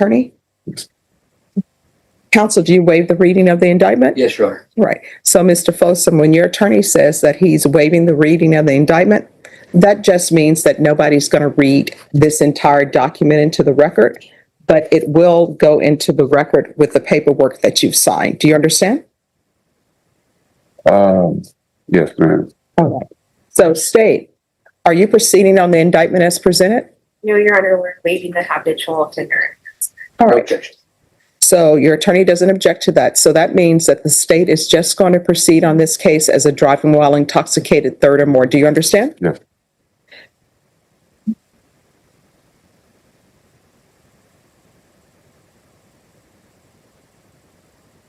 attorney? Counsel, do you waive the reading of the indictment? Yes, Your Honor. Right. So, Mr. Folsom, when your attorney says that he's waiving the reading of the indictment, that just means that nobody's going to read this entire document into the record, but it will go into the record with the paperwork that you've signed. Do you understand? Yes, ma'am. All right. So, State, are you proceeding on the indictment as presented? No, Your Honor, we're waiving the habitual offender. All No right. objection. So your attorney doesn't object to that. So that means that the state is just going to proceed on this case as a driving while intoxicated third or more. Do you understand? Yes.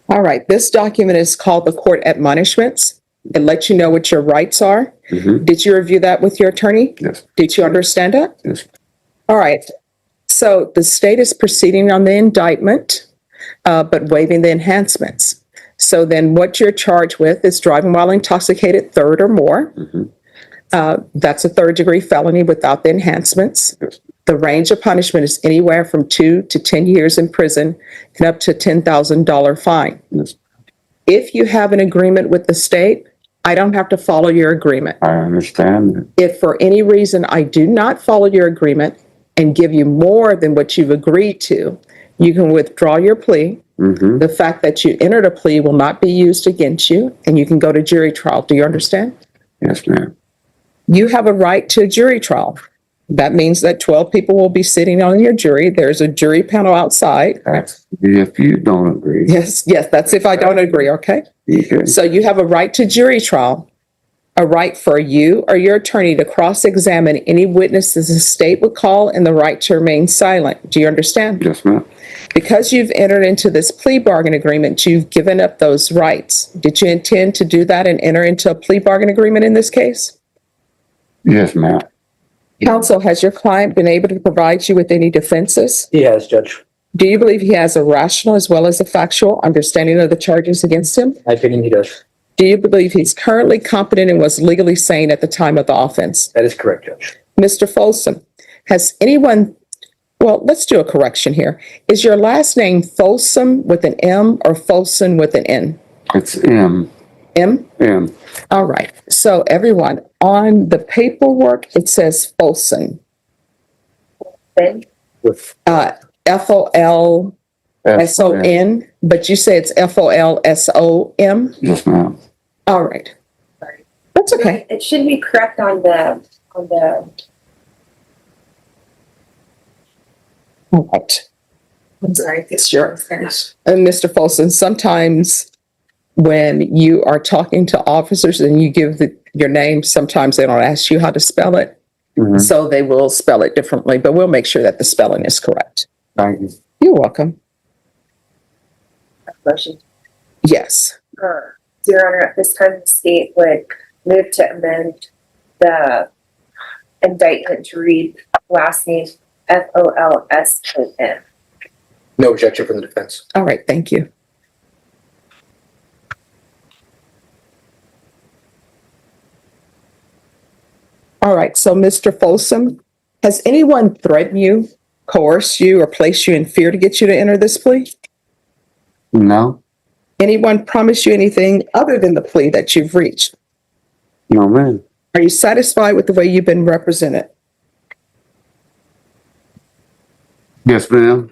All right. This document is called the court admonishments. It lets you know what your rights are. Mm-hmm. Did you review that with your attorney? Yes. Did you understand that? Yes. All right. So the state is proceeding on the indictment, but waiving the enhancements. So then what you're charged with is driving while intoxicated third or more. Mm-hmm. That's a third degree felony without the enhancements. Yes. The range of punishment is anywhere from 2 to 10 years in prison and up to $10,000 fine. Yes. If you have an agreement with the state, I don't have to follow your agreement. I understand. If for any reason I do not follow your agreement and give you more than what you've agreed to, you can withdraw your plea. Mm-hmm. The fact that you entered a plea will not be used against you, and you can go to jury trial. Do you understand? Yes, ma'am. You have a right to a jury trial. That means that 12 people will be sitting on your jury. There's a jury panel outside. That's if you don't agree. Yes, that's if I don't agree, okay? Okay. So you have a right to jury trial, a right for you or your attorney to cross-examine any witnesses the state would call, and the right to remain silent. Do you understand? Yes, ma'am. Because you've entered into this plea bargain agreement, you've given up those rights. Did you intend to do that and enter into a plea bargain agreement in this case? Yes, ma'am. Counsel, has your client been able to provide you with any defenses? He has, Judge. Do you believe he has a rational as well as a factual understanding of the charges against him? My opinion, he does. Do you believe he's currently competent and was legally sane at the time of the offense? That is correct, Judge. Mr. Folsom, has anyone, well, let's do a correction here. Is your last name Folsom with an M or Folsom with an N? It's M. M? M. All right. So everyone, on the paperwork, it says Folsom. Then With Folson, but you say it's Folsom? Yes, ma'am. All right. sorry. That's okay. It should be correct on the All right. I'm sorry. Sure. And Mr. Folsom, sometimes when you are talking to officers and you give your name, sometimes they don't ask you how to spell it. Mm-hmm. So they will spell it differently, but we'll make sure that the spelling is correct. Thank you. You're welcome. Motion. Yes. Your Honor, at this time, the state would move to amend the indictment to read last name Folson. no objection from the defense. All right. Thank you. All right. So, Mr. Folsom, has anyone threatened you, coerced you, or placed you in fear to get you to enter this plea? No. Anyone promise you anything other than the plea that you've reached? No, ma'am. Are you satisfied with the way you've been represented? Yes, ma'am.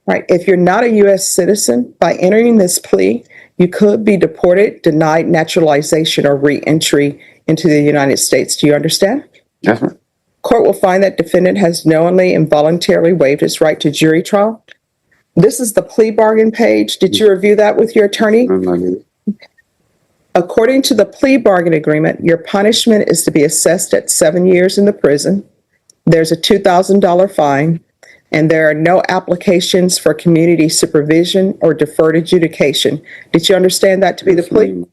Right. If you're not a U.S. citizen, by entering this plea, you could be deported, denied naturalization, or re-entry into the United States. Do you understand? Yes, ma'am. Court will find that defendant has knowingly and voluntarily waived his right to jury trial. This is the plea bargain page. Did you review that with your attorney? According to the plea bargain agreement, your punishment is to be assessed at 7 years in the prison. There's a $2,000 fine, and there are no applications for community supervision or deferred adjudication. Did you understand that to be the plea?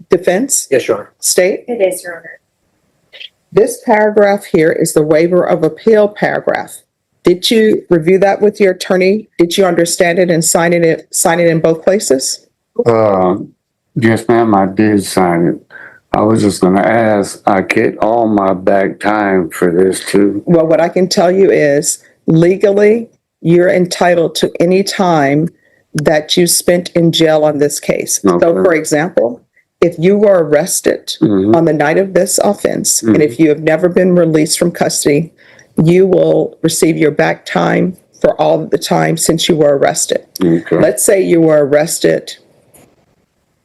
Defense? Yes, Your Honor. State? It is, Your Honor. This paragraph here is the waiver of appeal paragraph. Did you review that with your attorney? Did you understand it and sign it in both places? Yes, ma'am, I did sign it. I was just going to ask, I get all my back time for this too. Well, what I can tell you is legally, you're entitled to any time that you spent in jail on this case. So, Okay. for example, if you were arrested Mhm. on the night of this offense, and if you have never been released from custody, you will receive your back time for all of the time since you were arrested. Okay. Let's say you were arrested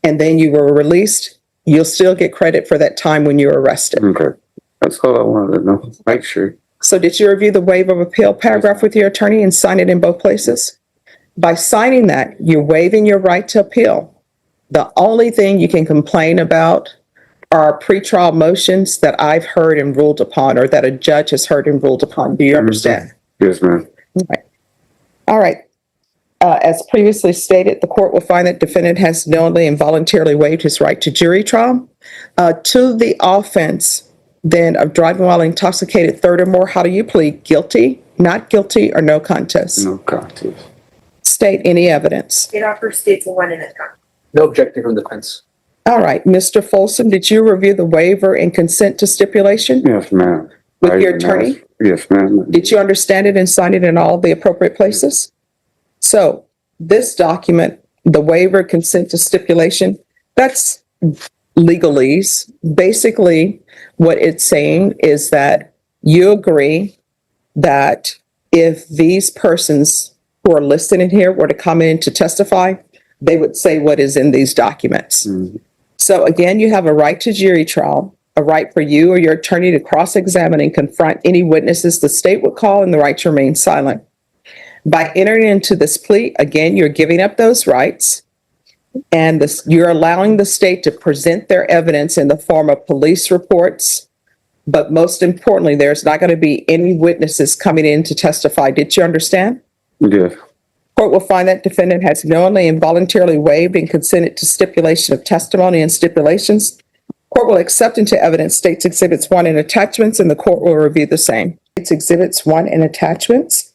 and then you were released, you'll still get credit for that time when you were arrested. Okay. That's all I wanted to know. Make sure. So did you review the waiver of appeal paragraph with your attorney and sign it in both places? By signing that, you're waiving your right to appeal. The only thing you can complain about are pretrial motions that I've heard and ruled upon, or that a judge has heard and ruled upon. Do you understand? Yes, ma'am. All right. As previously stated, the court will find that defendant has knowingly and voluntarily waived his right to jury trial. To the offense then of driving while intoxicated, third or more, how do you plead? Guilty, not guilty, or no contest? No contest. State any evidence. It offers states one in a time. No objection from the defense. All right, Mr. Folsom, did you review the waiver and consent to stipulation Yes, ma'am. with I your even attorney? asked- Yes, ma'am. Did you understand it and sign it in all the appropriate places? So this document, the waiver, consent to stipulation, that's legalese. Basically, what it's saying is that you agree that if these persons who are listed in here were to come in to testify, they would say what is in these documents. Mhm. So again, you have a right to jury trial, a right for you or your attorney to cross-examine and confront any witnesses the state would call, and the right to remain silent. By entering into this plea, again, you're giving up those rights, and you're allowing the state to present their evidence in the form of police reports. But most importantly, there's not going to be any witnesses coming in to testify. Did you understand? Yes. Court will find that defendant has knowingly and voluntarily waived and consented to stipulation of testimony and stipulations. Court will accept into evidence states exhibits 1 and attachments, and the court will review the same. It's exhibits 1 and attachments.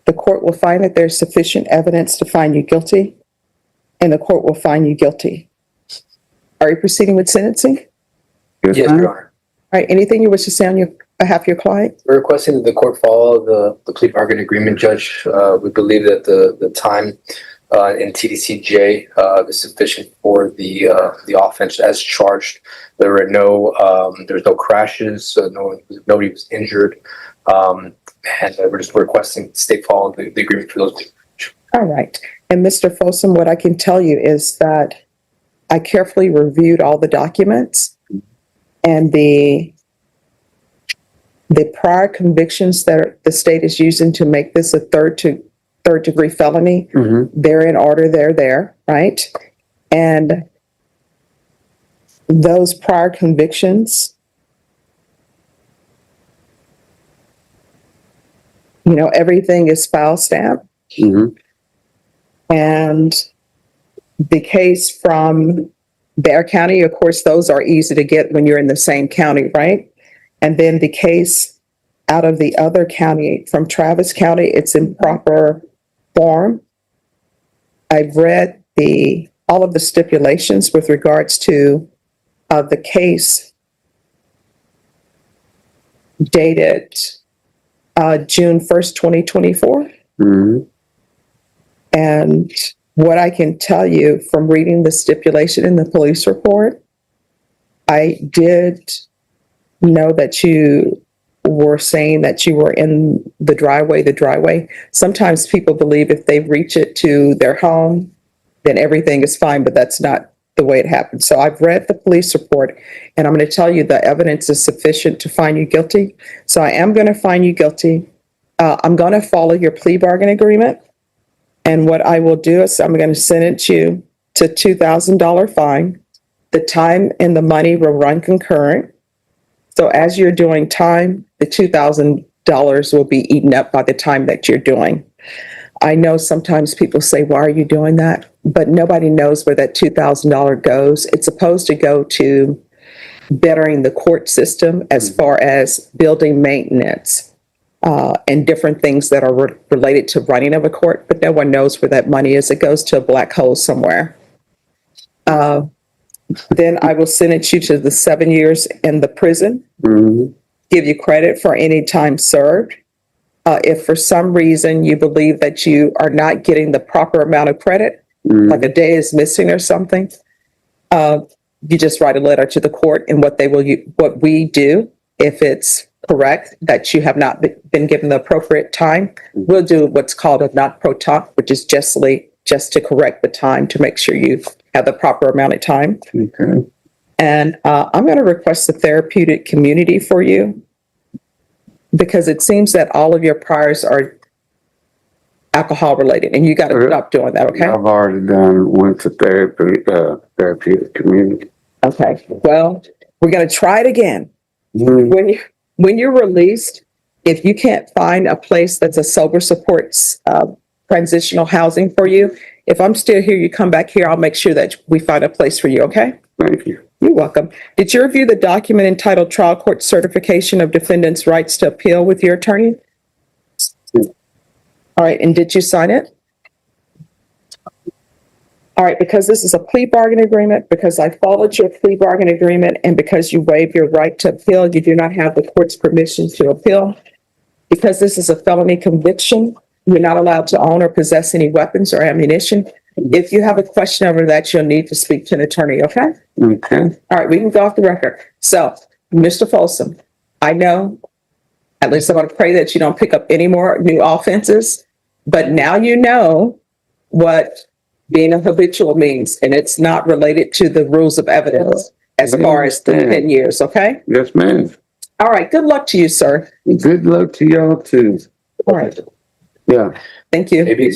The court will find that there's sufficient evidence to find you guilty, and the court will find you guilty. Are you proceeding with sentencing? Yes, Yes, ma'am. Your Honor. All right, anything you wish to say on your behalf of your client? We're requesting that the court follow the plea bargain agreement, Judge. We believe that the time in TDCJ is sufficient for the offense as charged. There were there's no crashes, nobody was injured, and we're just requesting state follow the agreement for those. All right. And Mr. Folsom, what I can tell you is that I carefully reviewed all the documents, and the prior convictions that the state is using to make this a third degree felony, Mhm. they're in order, they're there, right? And those prior convictions, everything is file stamped. Mhm. And the case from Bear County, of course, those are easy to get when you're in the same county, right? And then the case out of the other county, from Travis County, it's in proper form. I've read all of the stipulations with regards to the case dated June 1st, 2024. Mhm. And what I can tell you from reading the stipulation in the police report, I did know that you were saying that you were in the driveway. Sometimes people believe if they reach it to their home, then everything is fine, but that's not the way it happened. So I've read the police report, and I'm going to tell you the evidence is sufficient to find you guilty. So I am going to find you guilty. I'm going to follow your plea bargain agreement. And what I will do is I'm going to sentence you to $2,000 fine. The time and the money will run concurrent. So as you're doing time, the $2,000 will be eaten up by the time that you're doing. I know sometimes people say, why are you doing that? But nobody knows where that $2,000 goes. It's supposed to go to bettering the court system as far as building maintenance and different things that are related to running of a court, but no one knows where that money is. It goes to a black hole somewhere. Then I will sentence you to the 7 years in the prison, Mhm. give you credit for any time served. If for some reason you believe that you are not getting the proper amount of credit, like a day is missing or something, you just write a letter to the court, and what we do, if it's correct that you have not been given the appropriate time, we'll do what's called a not pro tunc, which is just to correct the time to make sure you have the proper amount of time. Okay. And I'm going to request the therapeutic community for you, because it seems that all of your priors are alcohol related, and you got to stop doing that. Okay. I've already went to therapeutic community. Okay. Well, we're going to try it again. Mhm. When you're released, if you can't find a place that's a sober support transitional housing for you, if I'm still here, you come back here, I'll make sure that we find a place for you. Okay. Thank you. You're welcome. Did you review the document entitled Trial Court Certification of Defendant's Rights to Appeal with your attorney? Yeah. All right. And did you sign it? All right. Because this is a plea bargain agreement, because I followed your plea bargain agreement, and because you waive your right to appeal, you do not have the court's permission to appeal. Because this is a felony conviction, you're not allowed to own or possess any weapons or ammunition. If you have a question over that, you'll need to speak to an attorney, okay? Okay. All right, we can go off the record. So, Mr. Folsom, I know, at least I want to pray that you don't pick up any more new offenses, but now you know what being a habitual means, and it's not related to the rules of evidence as far as the 10 years, okay? Yes, ma'am. All right, good luck to you, sir. Good luck to y'all too. All right, Yeah. thank you. Maybe